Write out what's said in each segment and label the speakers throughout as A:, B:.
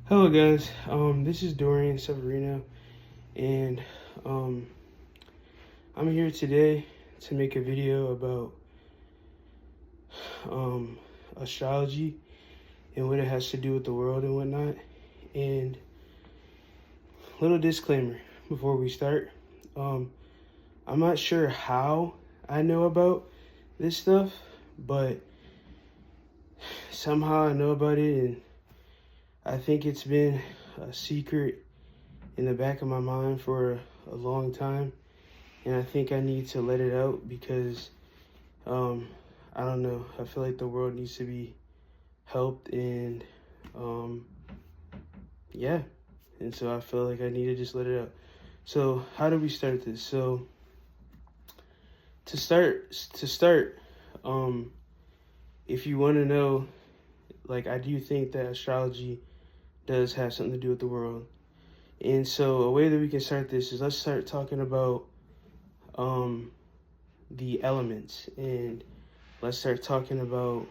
A: Hello guys, this is Dorian Severino, and um, I'm here today to make a video about um, astrology and what it has to do with the world and whatnot. And little disclaimer before we start, um, I'm not sure how I know about this stuff, but somehow I know about it, and I think it's been a secret in the back of my mind for a long time, and I think I need to let it out because um, I don't know. I feel like the world needs to be helped, and um, yeah, and so I feel like I need to just let it out. So how do we start this? So to start, um, if you want to know, like I do think that astrology does have something to do with the world. And so a way that we can start this is let's start talking about um, the elements, and let's start talking about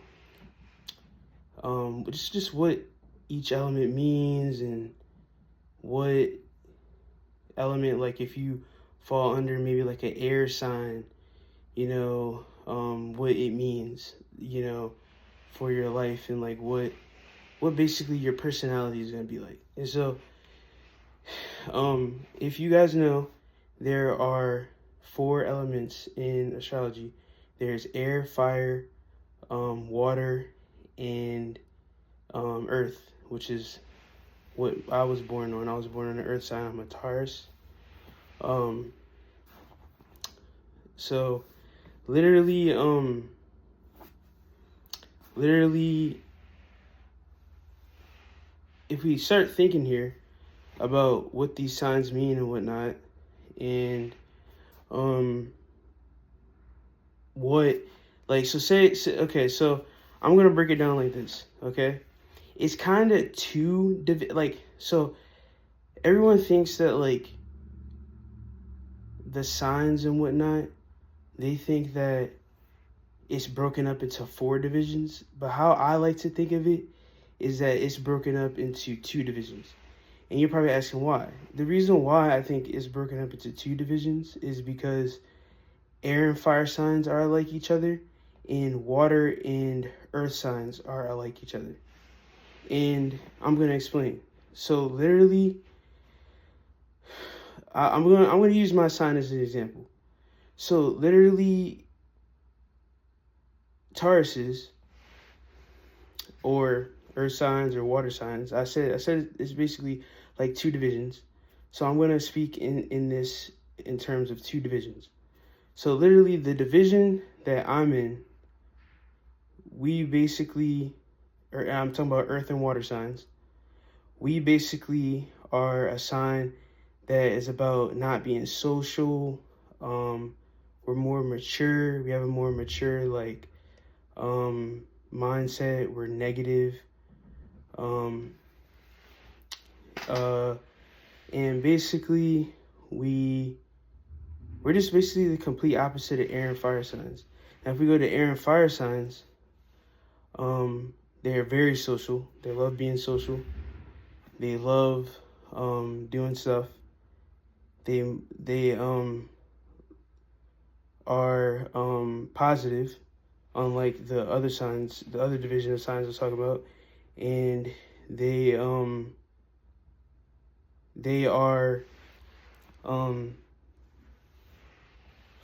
A: just what each element means, and what element, like if you fall under maybe like an air sign, what it means, for your life, and like what basically your personality is going to be like. And so if you guys know, there are four elements in astrology. There's air, fire, water, and earth, which is what I was born on. I was born on the earth sign. I'm a Taurus. Um, so literally, literally, if we start thinking here about what these signs mean and whatnot, and what, like, okay, so I'm gonna break it down like this, okay? It's kind of so everyone thinks that like the signs and whatnot, they think that it's broken up into four divisions, but how I like to think of it is that it's broken up into two divisions. And you're probably asking why. The reason why I think it's broken up into two divisions is because air and fire signs are like each other, and water and earth signs are like each other. And I'm gonna explain. So literally, I'm gonna use my sign as an example. So literally, Tauruses, or earth signs or water signs, I said it's basically like two divisions. So I'm gonna speak in this in terms of two divisions. So literally, the division that I'm in, we basically, or I'm talking about earth and water signs. We basically are a sign that is about not being social. We're more mature. We have a more mature mindset. We're negative. Um, and basically we're just basically the complete opposite of air and fire signs. Now, if we go to air and fire signs, they're very social. They love being social. They love doing stuff. They are positive, unlike the other signs, the other division of signs we'll talk about, and they are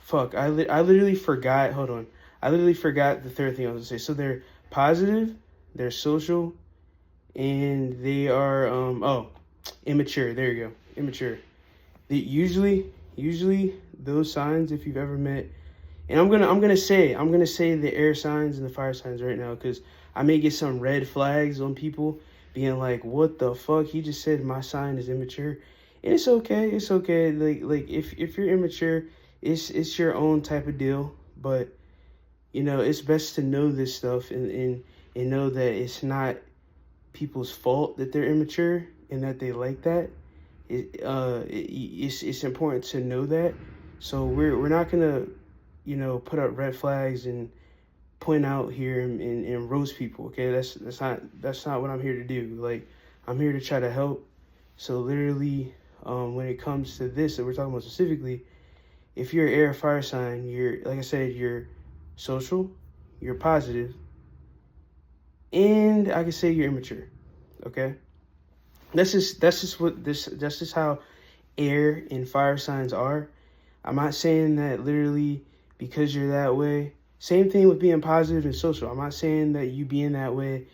A: fuck. I literally forgot. Hold on. I literally forgot the third thing I was gonna say. So they're positive, they're social, and they are immature. There you go. Immature. Usually those signs, if you've ever met, and I'm gonna say the air signs and the fire signs right now, because I may get some red flags on people being like, what the fuck? He just said my sign is immature. And it's okay. It's okay. Like if you're immature, it's your own type of deal. But it's best to know this stuff, and know that it's not people's fault that they're immature and that they like that. It's important to know that. So we're not gonna put up red flags and point out here and roast people. Okay, that's not what I'm here to do. Like, I'm here to try to help. So literally, when it comes to this that we're talking about specifically, if you're an air fire sign, you're, like I said, you're social, you're positive, and I can say you're immature. Okay, that's just how air and fire signs are. I'm not saying that literally because you're that way. Same thing with being positive and social. I'm not saying that you being that way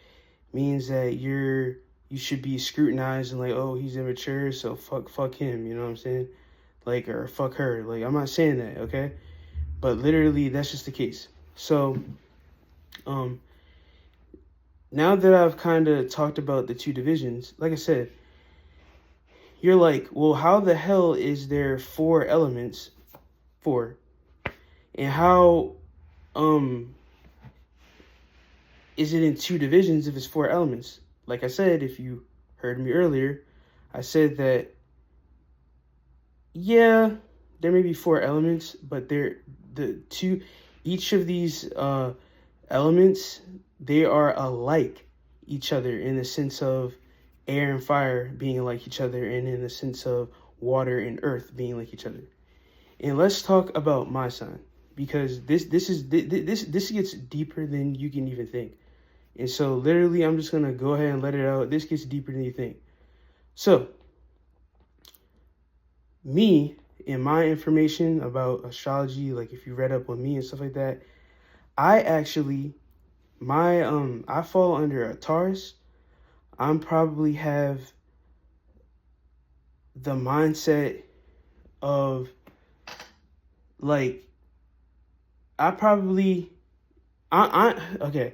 A: means that you should be scrutinized and like, oh, he's immature, so fuck him, you know what I'm saying? Like, or fuck her. Like, I'm not saying that, okay? But literally that's just the case. So now that I've kind of talked about the two divisions, like I said, you're like, well, how the hell is there 4 elements? 4. And how is it in 2 divisions if it's 4 elements? Like I said, if you heard me earlier, I said that, yeah, there may be 4 elements, but each of these elements, they are alike each other in the sense of air and fire being like each other, and in the sense of water and earth being like each other. And let's talk about my sign, because this gets deeper than you can even think. And so literally I'm just gonna go ahead and let it out. This gets deeper than you think. So me and my information about astrology, like if you read up on me and stuff like that, I actually I fall under a Taurus. I'm probably have the mindset of like okay.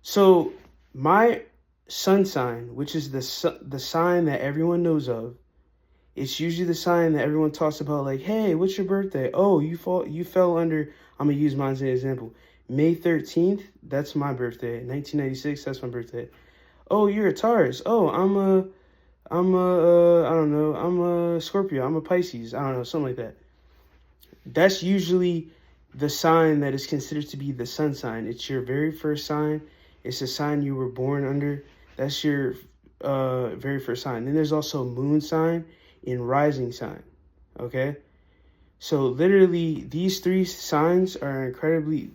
A: So my sun sign, which is the sign that everyone knows of, it's usually the sign that everyone talks about. Like, hey, what's your birthday? Oh, you fell under. I'm gonna use mine as an example. May 13th. That's my birthday. 1996. That's my birthday. Oh, you're a Taurus. Oh, I don't know. I'm a Scorpio. I'm a Pisces. I don't know, something like that. That's usually the sign that is considered to be the sun sign. It's your very first sign. It's the sign you were born under. That's your very first sign. Then there's also moon sign and rising sign. Okay? So literally these three signs are incredibly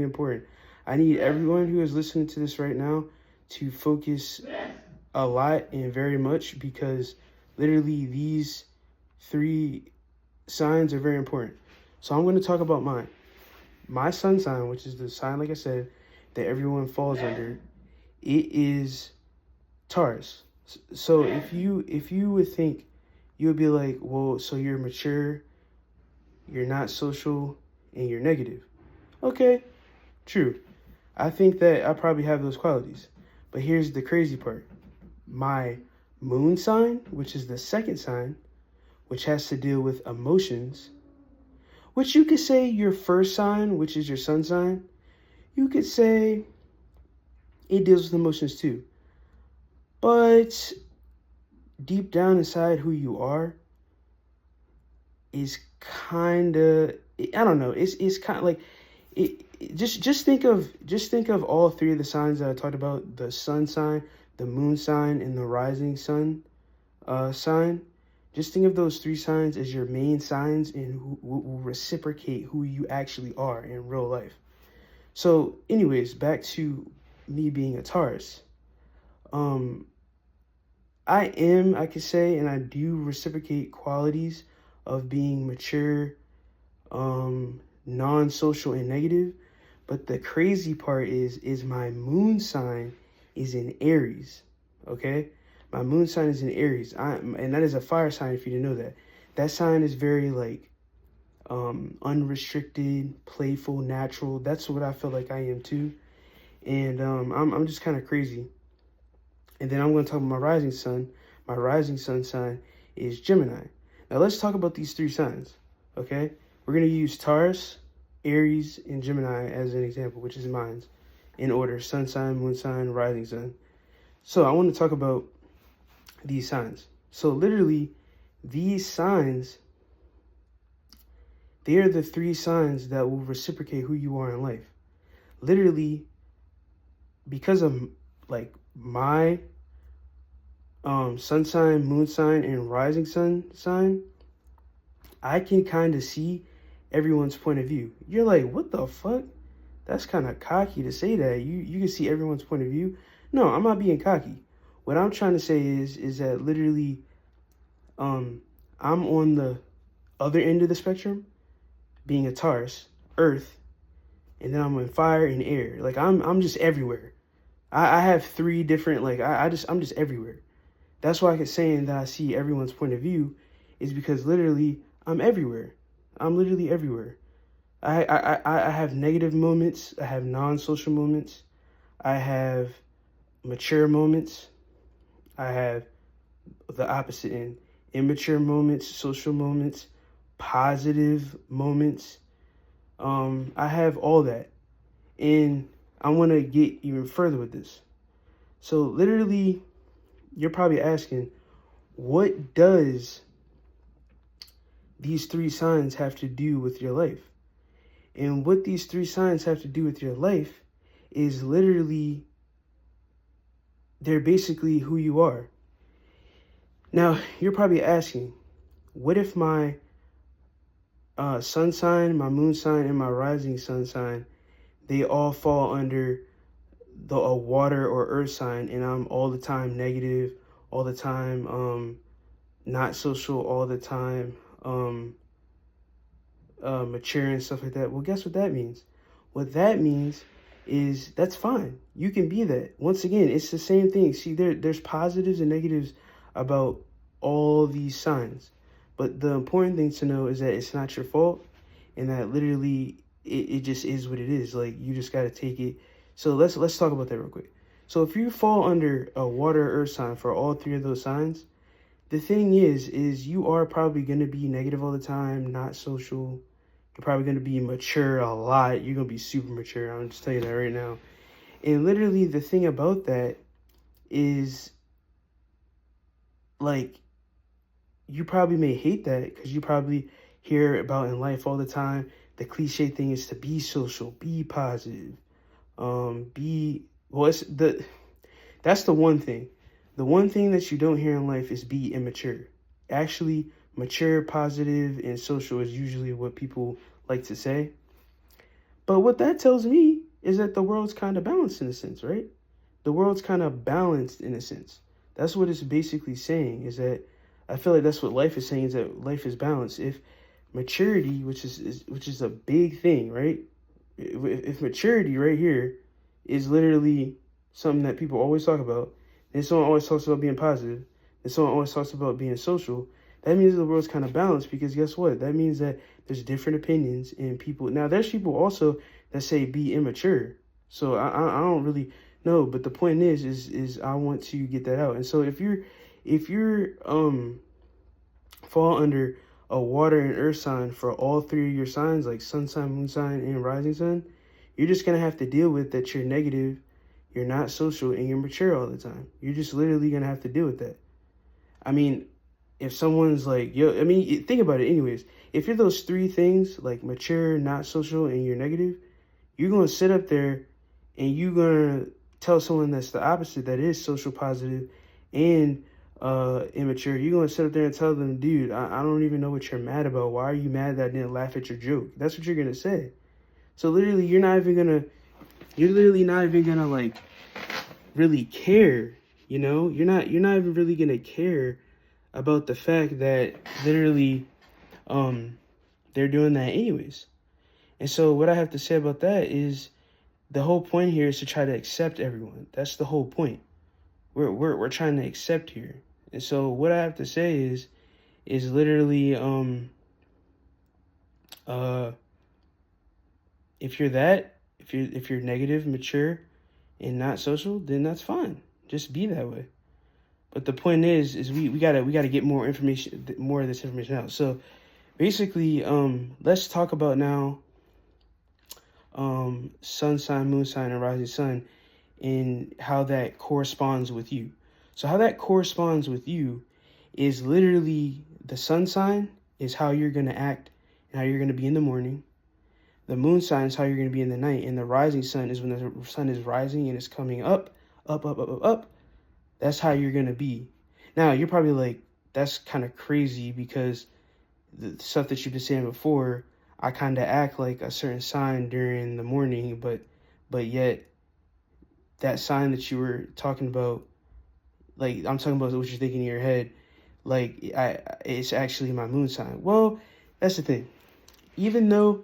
A: important. I need everyone who is listening to this right now to focus a lot and very much, because literally these 3 signs are very important. So I'm going to talk about mine. My sun sign, which is the sign, like I said, that everyone falls under, it is Taurus. So if you would think, you would be like, well, so you're mature, you're not social, and you're negative. Okay, true. I think that I probably have those qualities. But here's the crazy part. My moon sign, which is the second sign, which has to deal with emotions, which you could say your first sign, which is your sun sign, you could say it deals with emotions too. But deep down inside who you are is kind of, I don't know, it's kind of like, just think of all 3 of the signs that I talked about: the sun sign, the moon sign, and the rising sun sign. Just think of those 3 signs as your main signs, and who will reciprocate who you actually are in real life. So anyways, back to me being a Taurus. I could say, and I do reciprocate qualities of being mature, non-social, and negative. But the crazy part is my moon sign is in Aries, okay? My moon sign is in Aries, and that is a fire sign, if you didn't know that. That sign is very, like, unrestricted, playful, natural. That's what I feel like I am too. And I'm just kind of crazy. And then I'm going to talk about my rising sun. My rising sun sign is Gemini. Now let's talk about these 3 signs, okay? We're going to use Taurus, Aries, and Gemini as an example, which is mine, in order: sun sign, moon sign, rising sun. So I want to talk about these signs. So literally, these signs, they are the 3 signs that will reciprocate who you are in life. Literally, because of like my sun sign, moon sign, and rising sun sign, I can kind of see everyone's point of view. You're like, what the fuck? That's kind of cocky to say that. You can see everyone's point of view. No, I'm not being cocky. What I'm trying to say is that literally, um, I'm on the other end of the spectrum, being a Taurus, Earth, and then I'm on fire and air. Like I'm just everywhere. I have three different like I'm just everywhere. That's why I can saying that I see everyone's point of view is because literally I'm everywhere. I'm literally everywhere. I have negative moments. I have non-social moments. I have mature moments. I have the opposite end. Immature moments, social moments, positive moments. I have all that. And I want to get even further with this. So literally, you're probably asking, what does these three signs have to do with your life? And what these three signs have to do with your life is literally, they're basically who you are. Now, you're probably asking, what if my sun sign, my moon sign, and my rising sun sign, they all fall under a water or earth sign, and I'm all the time negative, all the time not social, all the time mature and stuff like that? Well, guess what that means? What that means is that's fine. You can be that. Once again, it's the same thing. See, there's positives and negatives about all these signs. But the important thing to know is that it's not your fault, and that literally it just is what it is. Like, you just got to take it. So let's talk about that real quick. So if you fall under a water or earth sign for all three of those signs, the thing is you are probably going to be negative all the time, not social. You're probably going to be mature a lot. You're going to be super mature. I'm just telling you that right now. And literally the thing about that is, like, you probably may hate that because you probably hear about in life all the time. The cliche thing is to be social, be positive, that's the one thing. The one thing that you don't hear in life is be immature. Actually, mature, positive, and social is usually what people like to say. But what that tells me is that the world's kind of balanced in a sense, right? The world's kind of balanced in a sense. That's what it's basically saying, is that I feel like that's what life is saying, is that life is balanced. If maturity, which is a big thing, right? If maturity right here is literally something that people always talk about, and someone always talks about being positive, and someone always talks about being social, that means the world's kind of balanced, because guess what? That means that there's different opinions in people. Now, there's people also that say be immature. So I don't really know, but the point is I want to get that out. And so if you're fall under a water and earth sign for all three of your signs, like sun sign, moon sign, and rising sign, you're just gonna have to deal with that you're negative, you're not social, and you're mature all the time. You're just literally gonna have to deal with that. I mean, if someone's like, yo, I mean, think about it anyways. If you're those three things, like mature, not social, and you're negative, you're gonna sit up there and you're gonna tell someone that's the opposite, that is social, positive, and immature. You're gonna sit up there and tell them, dude, I don't even know what you're mad about. Why are you mad that I didn't laugh at your joke? That's what you're gonna say. So literally, you're literally not even gonna like really care. You know, you're not even really gonna care about the fact that literally they're doing that anyways. And so what I have to say about that is, the whole point here is to try to accept everyone. That's the whole point. We're trying to accept here. And so what I have to say is literally if you're negative, mature, and not social, then that's fine. Just be that way. But the point is we gotta get more of this information out. So basically, let's talk about now sun sign, moon sign, and rising sun, and how that corresponds with you. So how that corresponds with you is literally, the sun sign is how you're gonna act and how you're gonna be in the morning. The moon sign is how you're gonna be in the night, and the rising sun is when the sun is rising and it's coming up, up, up, up, up, up. That's how you're gonna be. Now, you're probably like, that's kind of crazy because the stuff that you've been saying before, I kind of act like a certain sign during the morning, but yet that sign that you were talking about, like I'm talking about what you're thinking in your head, like it's actually my moon sign. Well, that's the thing. Even though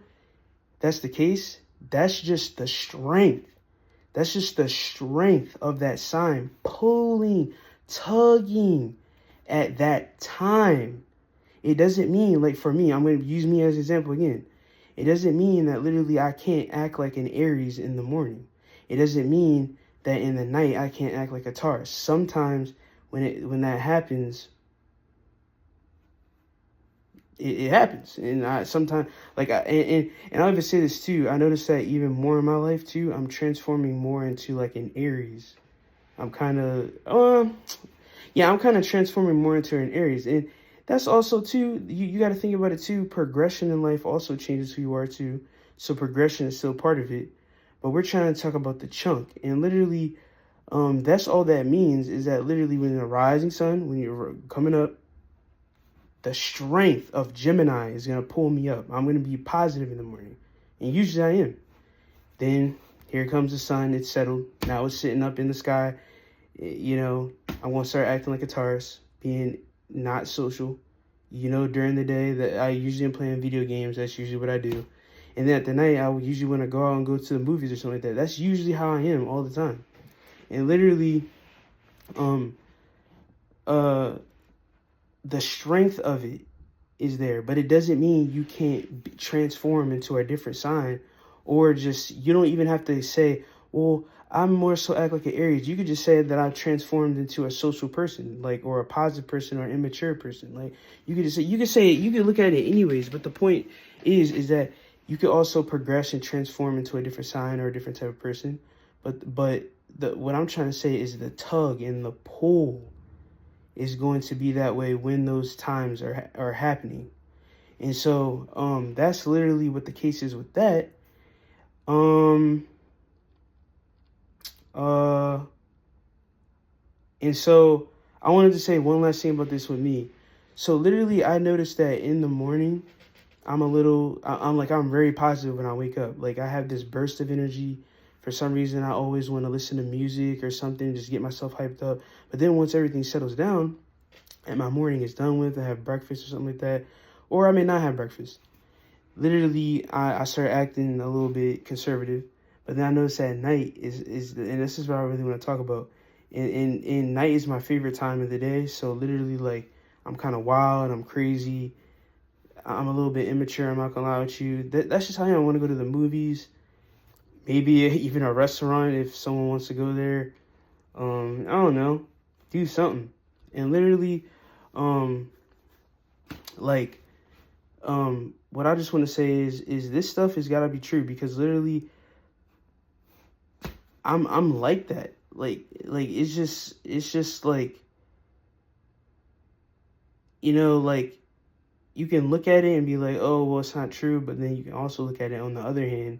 A: that's the case, that's just the strength. That's just the strength of that sign pulling, tugging at that time. It doesn't mean, like for me, I'm going to use me as an example again. It doesn't mean that literally I can't act like an Aries in the morning. It doesn't mean that in the night I can't act like a Taurus. Sometimes when that happens, it happens. And I sometimes, like, and I'll even say this too. I noticed that even more in my life too. I'm transforming more into like an Aries. I'm kind of, yeah, I'm kind of transforming more into an Aries. And that's also too, you got to think about it too. Progression in life also changes who you are too. So progression is still part of it. But we're trying to talk about the chunk. And literally, that's all that means is that literally when the rising sun, when you're coming up, the strength of Gemini is going to pull me up. I'm going to be positive in the morning. And usually I am. Then here comes the sun. It's settled. Now it's sitting up in the sky. You know, I'm going to start acting like a Taurus, being not social. You know, during the day that I usually am playing video games. That's usually what I do. And then at the night, I would usually want to go out and go to the movies or something like that. That's usually how I am all the time. And literally, the strength of it is there, but it doesn't mean you can't transform into a different sign, or just, you don't even have to say, well, I'm more so act like an Aries. You could just say that I've transformed into a social person, like, or a positive person or an immature person. Like, you could just say, you could look at it anyways, but the point is that you could also progress and transform into a different sign or a different type of person. But what I'm trying to say is the tug and the pull is going to be that way when those times are happening. And so that's literally what the case is with that. And so I wanted to say one last thing about this with me. So literally I noticed that in the morning I'm very positive when I wake up. Like, I have this burst of energy. For some reason, I always want to listen to music or something, just get myself hyped up. But then once everything settles down and my morning is done with, I have breakfast or something like that, or I may not have breakfast. Literally, I start acting a little bit conservative. But then I notice that night and this is what I really want to talk about. And night is my favorite time of the day. So literally, like, I'm kind of wild, I'm crazy. I'm a little bit immature, I'm not gonna lie with you. That's just how I am. I want to go to the movies, maybe even a restaurant if someone wants to go there. I don't know, do something. And literally, like, what I just want to say is this stuff has got to be true, because literally, I'm like that. Like it's just like, you know, like, you can look at it and be like, oh, well, it's not true. But then you can also look at it on the other hand,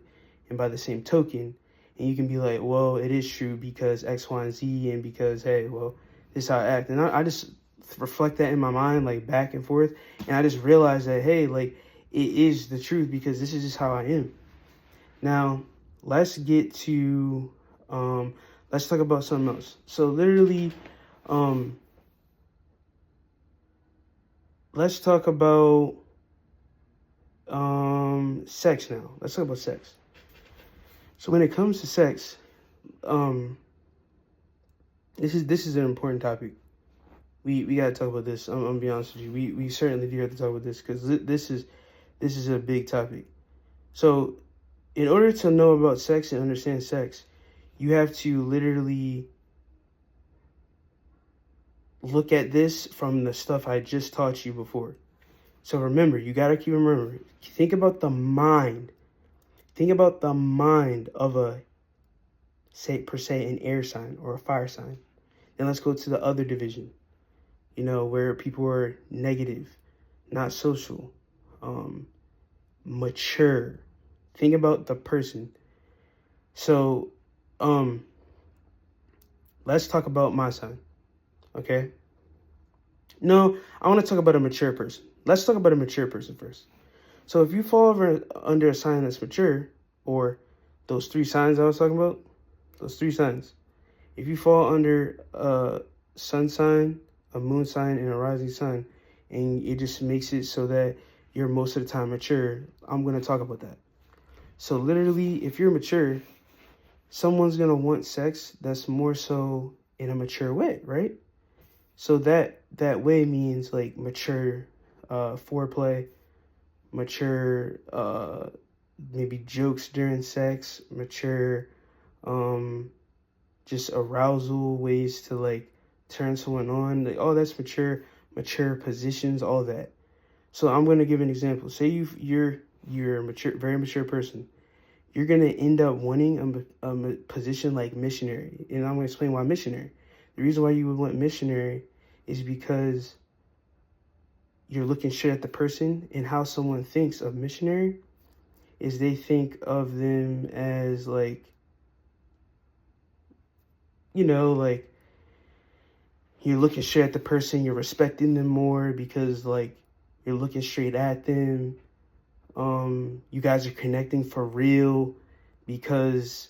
A: and by the same token, and you can be like, well, it is true because X, Y, and Z, and because, hey, well, this is how I act. And I just reflect that in my mind, like, back and forth. And I just realize that, hey, like, it is the truth because this is just how I am. Now, let's get to, let's talk about something else. So literally, let's talk about sex now. Let's talk about sex. So when it comes to sex, this is an important topic. We gotta talk about this. I'm gonna be honest with you. We certainly do have to talk about this because this is a big topic. So in order to know about sex and understand sex, you have to literally look at this from the stuff I just taught you before. So remember, you got to keep remembering. Think about the mind. Think about the mind of an air sign or a fire sign. Then let's go to the other division, you know, where people are negative, not social, mature. Think about the person. So, let's talk about my sign, okay? No, I want to talk about a mature person. Let's talk about a mature person first. So if you fall under a sign that's mature, or those three signs I was talking about, those three signs, if you fall under a sun sign, a moon sign, and a rising sign, and it just makes it so that you're most of the time mature, I'm going to talk about that. So literally, if you're mature, someone's going to want sex that's more so in a mature way, right? So that way means like mature foreplay, mature maybe jokes during sex, mature just arousal ways to like turn someone on. Like, oh, that's mature positions, all that. So I'm gonna give an example. Say you're a mature, very mature person. You're gonna end up wanting a position like missionary, and I'm gonna explain why missionary. The reason why you would want missionary is because you're looking straight at the person, and how someone thinks of missionary is they think of them as like, like you're looking straight at the person, you're respecting them more because like you're looking straight at them. You guys are connecting for real because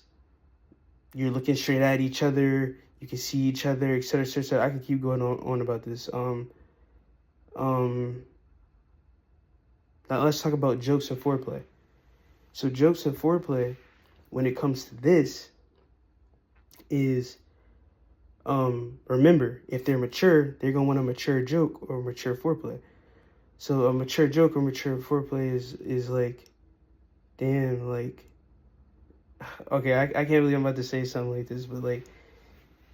A: you're looking straight at each other. You can see each other, etc., etc. I can keep going on about this. Now let's talk about jokes and foreplay. So jokes and foreplay, when it comes to this, is remember, if they're mature, they're gonna want a mature joke or mature foreplay. So a mature joke or mature foreplay is like, damn, like, okay, I can't believe I'm about to say something like this, but like,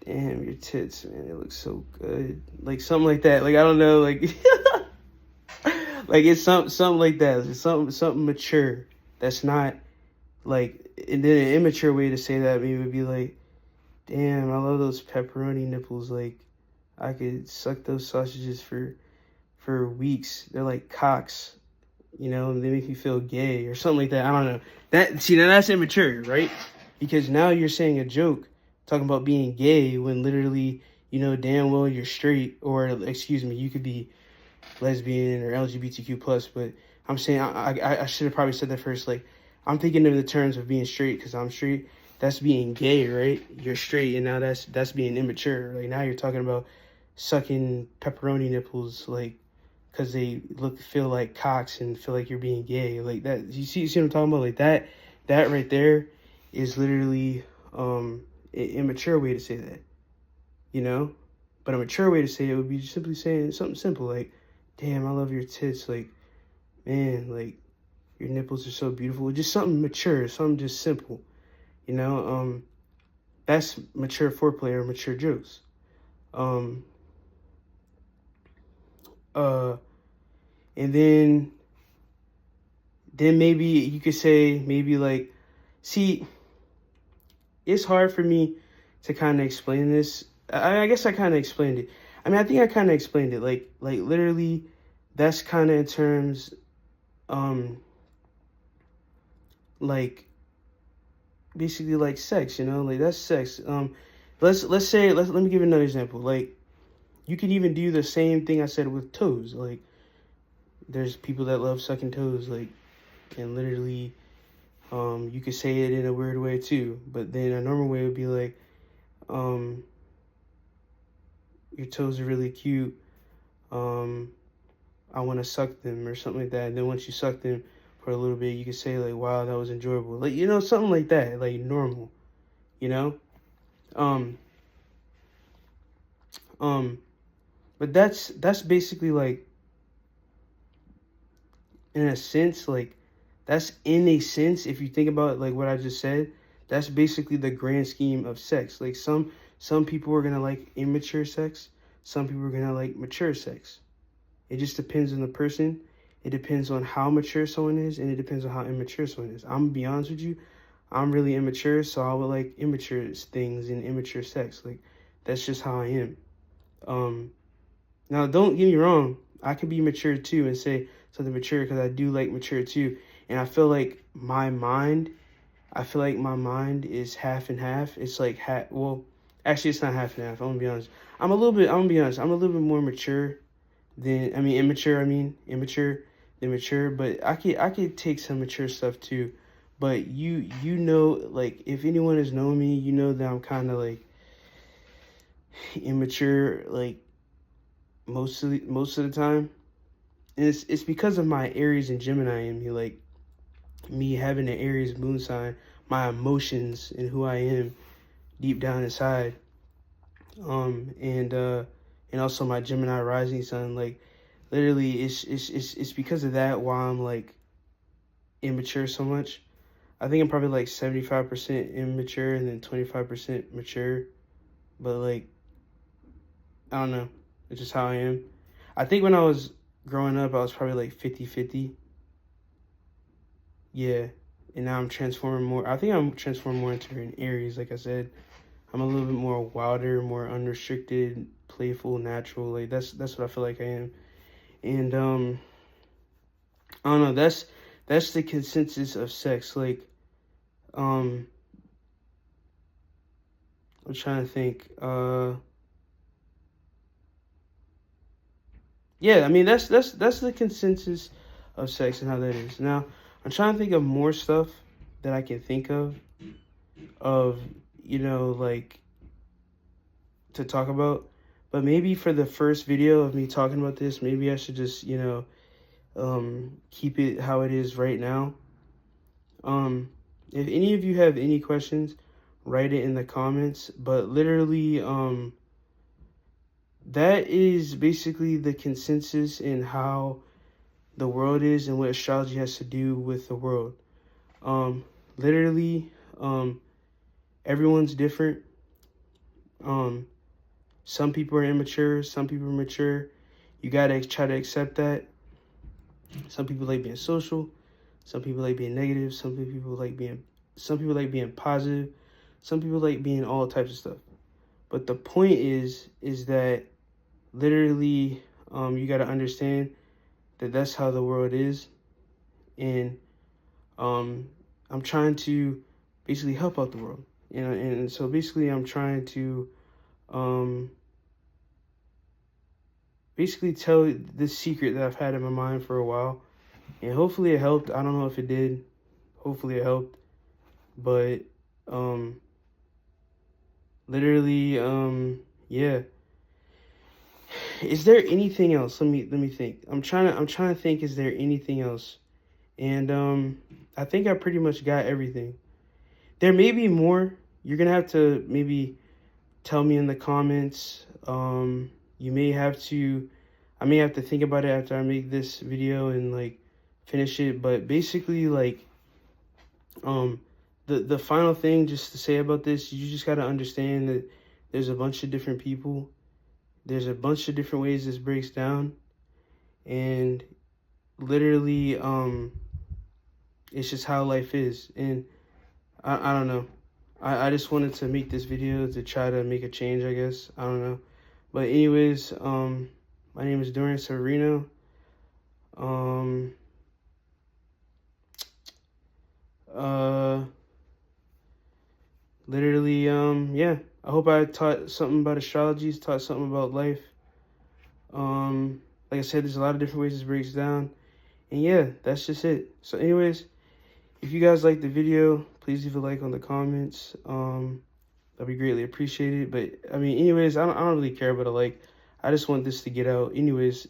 A: damn, your tits, man, it looks so good. Like something like that. Like I don't know, like like it's something like that. It's something mature. That's not like, and then an immature way to say that maybe would be like, damn, I love those pepperoni nipples. Like I could suck those sausages for weeks. They're like cocks, and they make me feel gay or something like that. I don't know. Now that's immature, right? Because now you're saying a joke talking about being gay when literally, damn well you're straight, or excuse me, you could be lesbian or LGBTQ plus, but I'm saying I should have probably said that first. Like I'm thinking of the terms of being straight because I'm straight. That's being gay, right? You're straight, and now that's being immature. Like now you're talking about sucking pepperoni nipples, like because they feel like cocks and feel like you're being gay, like that. You see what I'm talking about? Like that right there is literally an immature way to say that, But a mature way to say it would be simply saying something simple like, "Damn, I love your tits," like, "Man, like your nipples are so beautiful." Just something mature, something just simple, you know. That's mature foreplay or mature jokes. Um, and then maybe you could say maybe like, see, it's hard for me to kind of explain this. I guess I kind of explained it. I mean, I think I kind of explained it. Like literally, that's kind of in terms, like basically like sex. Like that's sex. Let's say let me give you another example. Like you can even do the same thing I said with toes. Like there's people that love sucking toes. Like and literally, you could say it in a weird way too. But then a normal way would be like, your toes are really cute. I want to suck them or something like that. And then once you suck them for a little bit, you can say like, wow, that was enjoyable. Like, something like that, like normal, you know? Um, but that's basically like, in a sense, like, that's in a sense, if you think about like what I just said, that's basically the grand scheme of sex. Like some people are gonna like immature sex, some people are gonna like mature sex. It just depends on the person. It depends on how mature someone is, and it depends on how immature someone is. I'm gonna be honest with you, I'm really immature, so I would like immature things and immature sex. Like that's just how I am. Now don't get me wrong, I could be mature too and say something mature because I do like mature too. And I feel like my mind is half and half. It's like well, actually it's not half and half. I'm gonna be honest. I'm gonna be honest. I'm a little bit more mature than, I mean, immature, immature than mature, but I could take some mature stuff too. But you know, like, if anyone has known me, you know that I'm kind of like immature, like most of the time. And it's because of my Aries and Gemini in me, like me having an Aries moon sign, my emotions and who I am deep down inside. And also my Gemini rising sun, like literally it's because of that why I'm like immature so much. I think I'm probably like 75% immature and then 25% mature. But like, I don't know. It's just how I am. I think when I was growing up, I was probably like 50-50. Yeah. And now I'm transforming more. I think I'm transforming more into an Aries, like I said. I'm a little bit more wilder, more unrestricted, playful, natural. Like that's what I feel like I am. And I don't know, that's the consensus of sex. Like, um I'm trying to think. Yeah, I mean that's the consensus of sex and how that is. Now, I'm trying to think of more stuff that I can think of, like to talk about. But maybe for the first video of me talking about this, maybe I should just, keep it how it is right now. Um, if any of you have any questions, write it in the comments. But literally, that is basically the consensus in how the world is and what astrology has to do with the world. Literally, everyone's different. Um, some people are immature, some people are mature. You gotta try to accept that. Some people like being social, some people like being negative, some people like being positive, some people like being all types of stuff. But the point is that literally, you gotta understand that that's how the world is, and I'm trying to basically help out the world, and so basically I'm trying to um, basically tell this secret that I've had in my mind for a while, and hopefully it helped. I don't know if it did. Hopefully it helped, but um, literally, yeah. Is there anything else? Let me think. I'm trying to think. Is there anything else? And I think I pretty much got everything. There may be more. You're gonna have to maybe tell me in the comments. You may have to, I may have to think about it after I make this video and like finish it. But basically, like, um, the final thing just to say about this, you just gotta understand that there's a bunch of different people. There's a bunch of different ways this breaks down, and literally, it's just how life is. And I don't know. I just wanted to make this video to try to make a change, I guess. I don't know. But anyways, my name is Dorian Severino. Um, uh, Literally, yeah. I hope I taught something about astrology, taught something about life. Like I said, there's a lot of different ways this breaks down. And yeah, that's just it. So anyways, if you guys like the video, please leave a like on the comments. That'd be greatly appreciated. But I mean, anyways, I don't really care about a like. I just want this to get out. Anyways,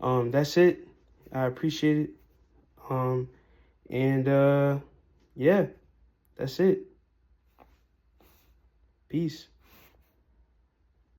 A: that's it. I appreciate it. And yeah, that's it. Peace.